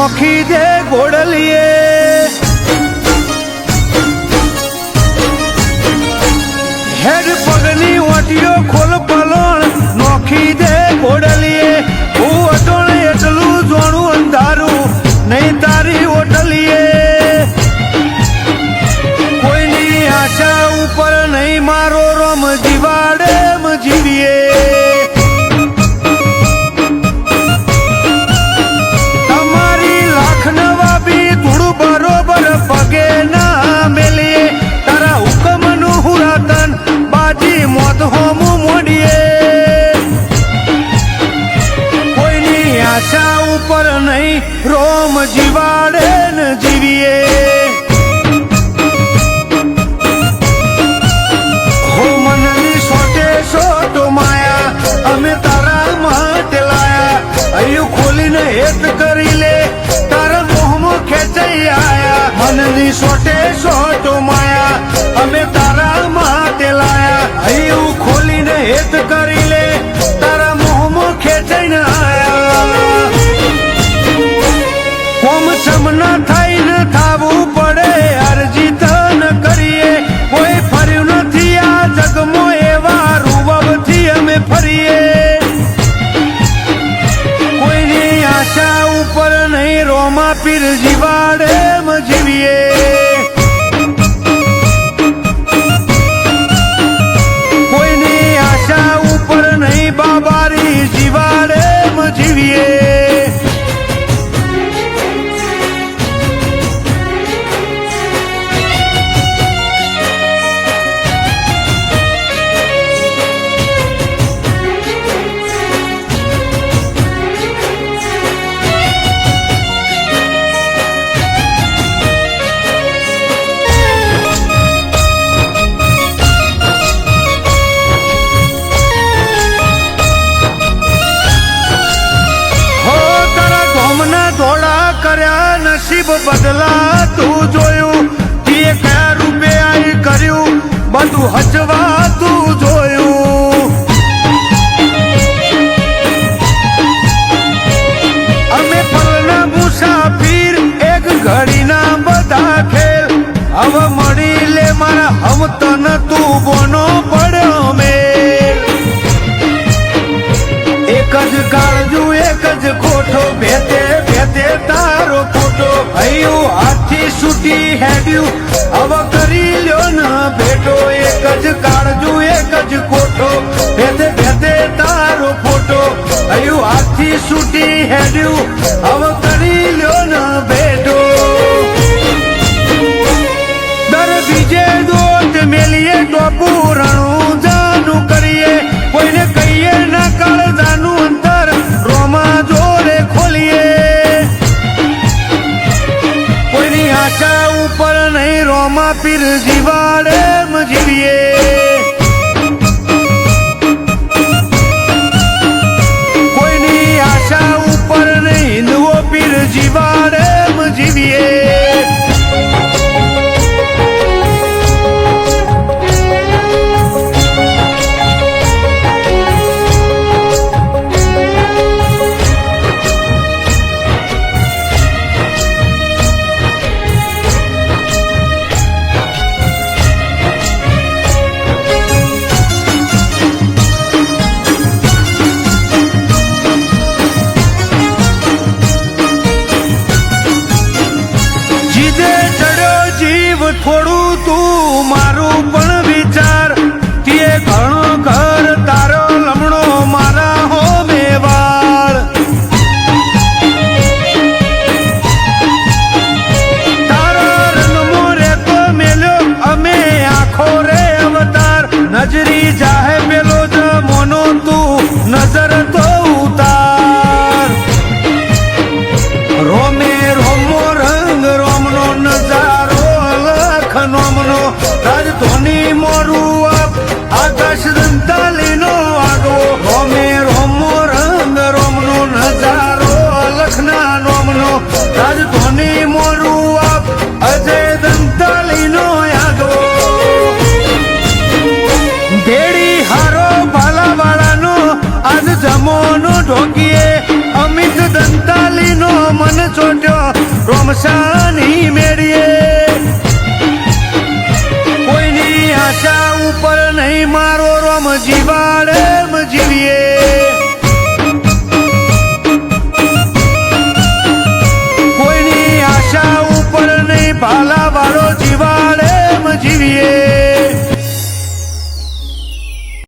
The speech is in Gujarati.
નોખી દે ગોડલીએ હેડ પગની ઓટીઓ ખોલ પલોણ નોખી દે ગોડલીએ હું અટોણ એટલું જોણું અંધારું નહીં તારી ઓટલીએ કોઈની આશા ઉપર નહીં મારો રોમ જીવાડે જીવીએ તમારી લાખ નવાબી થોડું બરોબર પગે ના મેલીએ તારા હુકમનું હુરાતન બાજી મોત હોમું મોડીએ કોઈની આશા ઉપર નહીં રોમ જીવાડે ને જીવીએ અમે તારા માટે લાયા અહીંયા ખોલીને હેત કરી લે તારા મોહમાં ખેંચાઈ આયા મનની સોટે સોટો માયા અમે તારા માટે લાયા અહીંયા ખોલીને હેત કરી લે તારા મોહમાં ખેંચાઈને આયા કોમ સમના થઈને થાવું પડે અરજી તન કરીએ કોઈ ફર્યું નથી આ જગમાં એવા રૂબબથી અમે ફરીએ કોઈની આશા ઉપર નહીં રોમા પીર જીવાડે જીવીએ કોઈની આશા ઉપર નહીં બાબારી જીવાડે જીવીએ નસીબ બદલા તું જોયું તે કયા રૂપે આઈ કર્યું બધું હજવા તું જોયું અમે પલના મુસાફીર એક ઘડીના બધા ખેલ હવે મળી લે મારા હમ તન તું બોનો પડ્યો મેલ એક જ કાળજું એક જ કોઠો ભેતે ભેતે તારો ફોટો ભયું હાથથી છૂટી હેડ્યું હવે કરી લ્યો ન ભેટો એક જ કાળજું એક જ કોઠો ભેતે ભેતે તારો ફોટો ભયું હાથથી છૂટી હેડ્યું હવે કરી લ્યો ન ભેટો દર બીજે દોત મેલીએ ટોપું રણું જાનું કરીએ કોઈને કહીએ ના કાળજાનું અંતર રોમા જોડે ખોલીએ કોઈની આશા ઉપર નહીં રોમા પીર જીવાડે જીવીએ કોઈની આશા ઉપર નહીં હિન્દુઓ પીર જીવાડે જીવીએ થોડું તું મારું પણ વિચાર તે ઘણો ઘર તારો લમણો મારા હો મેવાળ તારો રંગમો રેતો મેલ્યો અમે આખો રે અવતાર નજરી જાહે પેલો જ મોનો તું નજર તો ઉતાર રોમે રોમો રંગ રોમનો નજારો નોમનો રાજધોની મોરું આપ આકાશ દંતાલીનો આગો રોમે રોમો રંગ રોમનો નજારો લખના નોમનો રાજધોની મોરું આપ અજય દંતાલીનો આગો ભેડી શમશાની મેળીએ કોઈની આશા ઉપર નહીં મારો રોમ જીવાડે જીવીએ કોઈની આશા ઉપર નહીં ભાલા વાળો જીવા